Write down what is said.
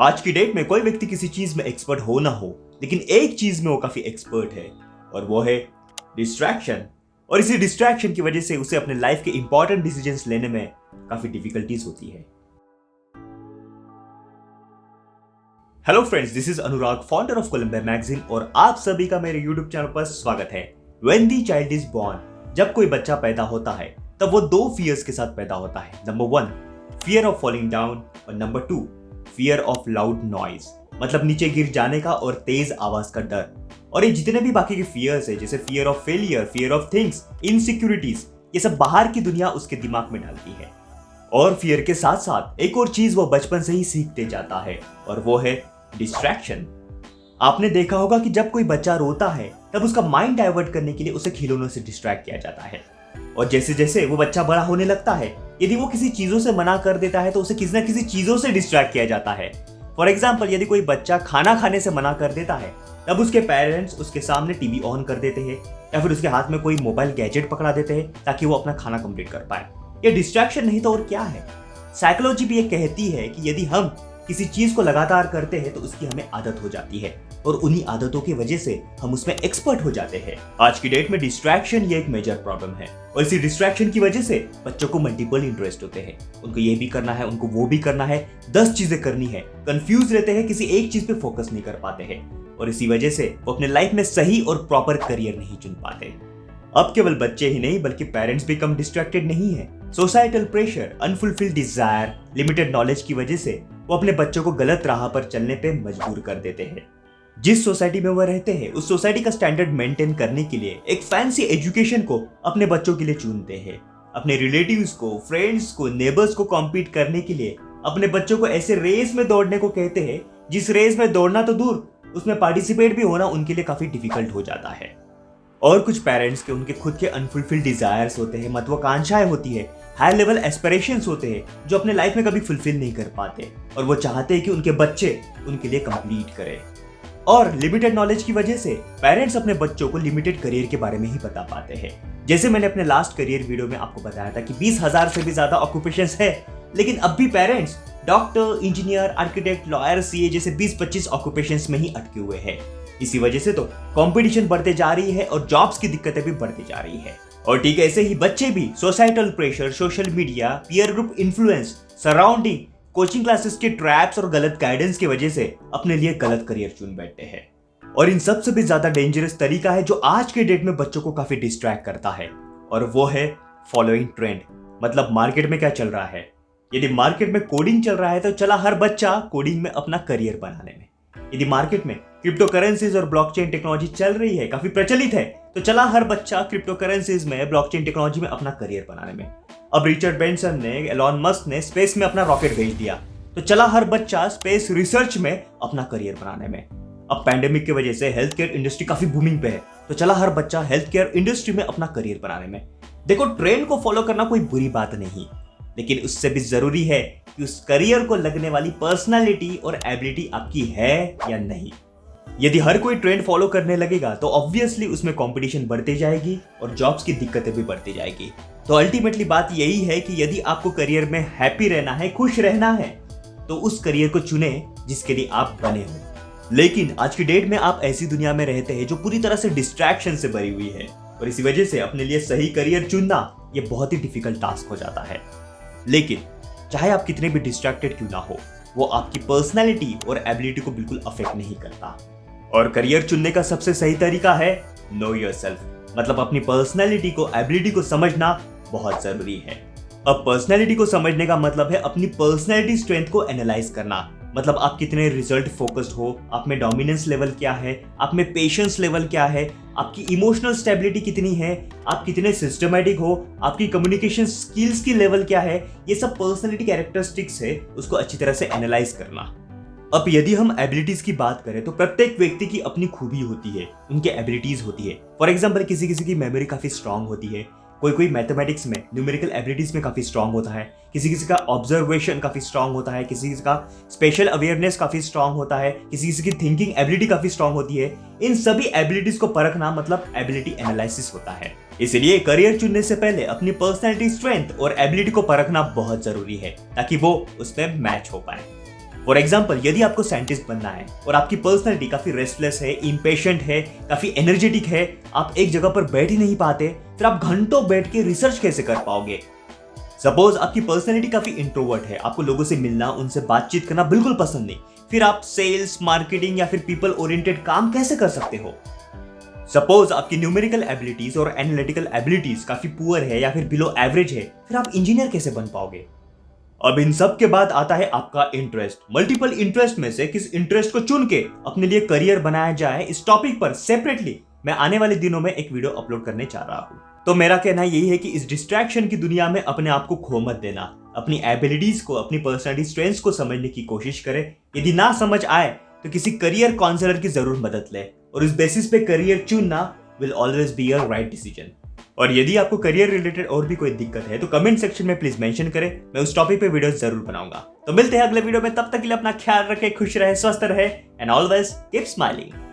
आज की डेट में कोई व्यक्ति किसी चीज में एक्सपर्ट हो ना हो, लेकिन एक चीज में वो काफी एक्सपर्ट है और वो है डिस्ट्रैक्शन। और इसी डिस्ट्रैक्शन की वजह से उसे अपने लाइफ के इंपॉर्टेंट डिसीजंस लेने में काफी डिफिकल्टीज होती है। Hello friends, this is Anurag, founder of Columbia magazine, और आप सभी का मेरे यूट्यूब चैनल पर स्वागत है। When the child is born, जब कोई बच्चा पैदा होता है तब वो दो फियर्स के साथ पैदा होता है। Number 1, fear of falling down, और number 2, fear of loud noise, मतलब नीचे गिर जाने का और तेज आवाज का डर। और ये जितने भी बाकी के फियर्स है, जैसे fear of failure, fear of things, insecurities, ये सब बाहर की दुनिया उसके दिमाग में डालती है। और फियर के साथ साथ एक और चीज वो बचपन से ही सीखते जाता है, और वो है डिस्ट्रैक्शन। आपने देखा होगा कि जब कोई बच्चा रोता है तब उसका माइंड डाइवर्ट करने के लिए उसे खिलौनों से डिस्ट्रैक्ट किया जाता है। और जैसे जैसे वो बच्चा बड़ा होने लगता है, यदि वो किसी चीजों से मना कर देता है तो उसे किसी न किसी चीजों से डिस्ट्रैक्ट किया जाता है। फॉर एग्जाम्पल, यदि कोई बच्चा खाना खाने से मना कर देता है तब उसके पेरेंट्स उसके सामने टीवी ऑन कर देते हैं या फिर उसके हाथ में कोई मोबाइल गैजेट पकड़ा देते हैं ताकि वो अपना खाना कंप्लीट कर पाए। ये डिस्ट्रैक्शन नहीं तो और क्या है। साइकोलॉजी भी ये कहती है कि यदि हम किसी चीज को लगातार करते हैं तो उसकी हमें आदत हो जाती है और उन्हीं आदतों की वजह से हम उसमें एक्सपर्ट हो जाते हैं। आज की डेट में डिस्ट्रैक्शन ये एक मेजर प्रॉब्लम है, और इसी डिस्ट्रैक्शन की वजह से बच्चों को मल्टीपल इंटरेस्ट होते हैं। उनको ये भी करना है, उनको वो भी करना है, 10 चीजें करनी है, कंफ्यूज रहते हैं, किसी एक चीज पे फोकस नहीं कर पाते हैं, और इसी वजह से वो अपने लाइफ में सही और प्रॉपर करियर नहीं चुन पाते। अब केवल बच्चे ही नहीं बल्कि पेरेंट्स भी कम डिस्ट्रैक्टेड नहीं है। Societal pressure, unfulfilled Dzire, limited knowledge की वजह से वो अपने बच्चों को गलत राह पर चलने पे मजबूर कर देते हैं। जिस सोसाइटी में वो रहते हैं उस सोसाइटी का स्टैंडर्ड मेंटेन करने के लिए एक फैंसी एजुकेशन को अपने बच्चों के लिए चुनते हैं। अपने रिलेटिव्स को, फ्रेंड्स को, नेबर्स को कॉम्पीट करने के लिए अपने बच्चों को ऐसे रेस में दौड़ने को कहते हैं जिस रेस में दौड़ना तो दूर, उसमें पार्टिसिपेट भी होना उनके लिए काफी डिफिकल्ट हो जाता है। और कुछ पेरेंट्स के उनके खुद के अनफुलफिल्ड डिजायर्स होते हैं, महत्वाकांक्षाएं होती है, हाई लेवल एस्पिरेशंस होते हैं जो अपने लाइफ में कभी फुलफिल नहीं कर पाते, और वो चाहते हैं कि उनके बच्चे उनके लिए कंप्लीट करें। और लिमिटेड नॉलेज की वजह से पेरेंट्स अपने बच्चों को लिमिटेड करियर के बारे में ही बता पाते हैं। जैसे मैंने अपने लास्ट करियर वीडियो में आपको बताया था कि 20,000 से भी ज्यादा ऑक्यूपेशंस है, लेकिन अब भी parents doctor, engineer, architect, lawyer, CA जैसे 20-25 ऑक्यूपेशंस में ही अटके हुए हैं। इसी वजह से तो कंपटीशन बढ़ते जा रही है और जॉब्स की दिक्कतें भी बढ़ती जा रही है। और ठीक ऐसे ही बच्चे भी societal pressure, social media, peer group influence, surrounding, coaching classes के ट्रैप्स और गलत गाइडेंस की वजह से अपने लिए गलत करियर चुन बैठते हैं। और इन सबसे भी ज्यादा डेंजरस तरीका है जो आज के डेट में बच्चों को काफी डिस्ट्रैक्ट करता है, और वो है फॉलोइंग ट्रेंड। मतलब मार्केट में क्या चल रहा है। यदि मार्केट में कोडिंग चल रहा है तो चला हर बच्चा कोडिंग में अपना करियर बनाने में। यदि मार्केट में क्रिप्टो करेंसीज और ब्लॉकचेन टेक्नोलॉजी चल रही है, काफी प्रचलित है, तो चला हर बच्चा क्रिप्टो करेंसीज में, ब्लॉकचेन टेक्नोलॉजी में अपना करियर बनाने में। अब रिचर्ड ब्रांसन ने, एलॉन मस्क ने स्पेस में अपना रॉकेट भेज दिया, तो चला हर बच्चा स्पेस रिसर्च में अपना करियर बनाने में। अब पैंडेमिक की वजह से हेल्थ केयर इंडस्ट्री काफी बूमिंग पे है, तो चला हर बच्चा हेल्थ केयर इंडस्ट्री में अपना करियर बनाने में। देखो, ट्रेंड को फॉलो करना कोई बुरी बात नहीं, लेकिन उससे भी जरूरी है कि उस करियर को लगने वाली पर्सनालिटी और एबिलिटी आपकी है या नहीं। यदि हर कोई ट्रेंड फॉलो करने लगेगा तो ऑब्वियसली उसमें कंपटीशन बढ़ती जाएगी और जॉब्स की दिक्कतें भी बढ़ती जाएगी। तो अल्टीमेटली बात यही है कि यदि आपको करियर में हैप्पी रहना है, खुश रहना है, तो उस करियर को चुने जिसके लिए आप बने हो। लेकिन आज की डेट में आप ऐसी दुनिया में रहते हैं जो पूरी तरह से डिस्ट्रैक्शन से भरी हुई है, और इसी वजह से अपने लिए सही करियर चुनना ये बहुत ही डिफिकल्ट टास्क हो जाता है। लेकिन चाहे आप कितने भी डिस्ट्रैक्टेड क्यों ना हो, वो आपकी पर्सनैलिटी और एबिलिटी को बिल्कुल अफेक्ट नहीं करता। और करियर चुनने का सबसे सही तरीका है नो योरसेल्फ, मतलब अपनी पर्सनैलिटी को, एबिलिटी को समझना बहुत जरूरी है। अब पर्सनैलिटी को समझने का मतलब है अपनी पर्सनैलिटी स्ट्रेंथ को एनालाइज करना। मतलब आप कितने रिजल्ट फोकस्ड हो, आप में डोमिनेंस लेवल क्या है, आप में पेशेंस लेवल क्या है, आपकी इमोशनल स्टेबिलिटी कितनी है, आप कितने सिस्टमैटिक हो, आपकी कम्युनिकेशन स्किल्स की लेवल क्या है। ये सब पर्सनैलिटी कैरेक्टरिस्टिक्स है, उसको अच्छी तरह से एनालाइज करना। अब यदि हम एबिलिटीज की बात करें तो प्रत्येक व्यक्ति की अपनी खूबी होती है, उनके एबिलिटीज होती है। फॉर एग्जाम्पल, किसी किसी की मेमोरी काफी स्ट्रांग होती है, कोई मैथमेटिक्स में, न्यूमेरिकल एबिलिटीज में काफी स्ट्रांग होता है, किसी किसी का ऑब्जर्वेशन काफी स्ट्रांग होता है, किसी किसी का स्पेशल अवेयरनेस काफी स्ट्रांग होता है, किसी किसी की थिंकिंग एबिलिटी काफी स्ट्रांग होती है। इन सभी एबिलिटीज को परखना मतलब एबिलिटी एनालिसिस होता है। इसलिए करियर चुनने से पहले अपनी पर्सनैलिटी स्ट्रेंथ और एबिलिटी को परखना बहुत जरूरी है ताकि वो उसमें मैच हो पाए। फॉर एग्जाम्पल, यदि आपको साइंटिस्ट बनना है और आपकी पर्सनैलिटी काफी रेस्टलेस है, इम्पेशेंट है, काफी एनर्जेटिक है, आप एक जगह पर बैठ ही नहीं पाते, फिर आप घंटों बैठ के रिसर्च कैसे कर पाओगे? सपोज आपकी पर्सनैलिटी काफी इंट्रोवर्ट है, आपको लोगों से मिलना, उनसे बातचीत करना बिल्कुल पसंद नहीं, फिर आप सेल्स, मार्केटिंग या फिर पीपल ओरिएंटेड काम कैसे कर सकते हो? सपोज आपकी न्यूमेरिकल एबिलिटीज और एनालिटिकल एबिलिटीज काफी पुअर है या फिर बिलो एवरेज है, फिर आप इंजीनियर कैसे बन पाओगे? अब इन सब के बाद आता है आपका इंटरेस्ट। मल्टीपल इंटरेस्ट में से किस इंटरेस्ट को चुन के अपने लिए करियर बनाया जाए, इस टॉपिक पर सेपरेटली मैं आने वाले दिनों में एक वीडियो अपलोड करने जा रहा हूं। तो मेरा कहना यही है कि इस डिस्ट्रैक्शन की दुनिया में अपने आप को खो मत देना, अपनी एबिलिटीज को, अपनी पर्सनैलिटी स्ट्रेंथ्स को समझने की कोशिश करें। यदि ना समझ आए तो किसी करियर काउंसलर की जरूर मदद ले, और इस बेसिस पे करियर चुनना will always be a right decision. और यदि आपको करियर रिलेटेड और भी कोई दिक्कत है तो कमेंट सेक्शन में प्लीज मेंशन करें, मैं उस टॉपिक पे वीडियो जरूर बनाऊंगा। तो मिलते हैं अगले वीडियो में, तब तक के लिए अपना ख्याल रखें, खुश रहे, स्वस्थ रहे, एंड ऑलवेज कीप स्माइलिंग।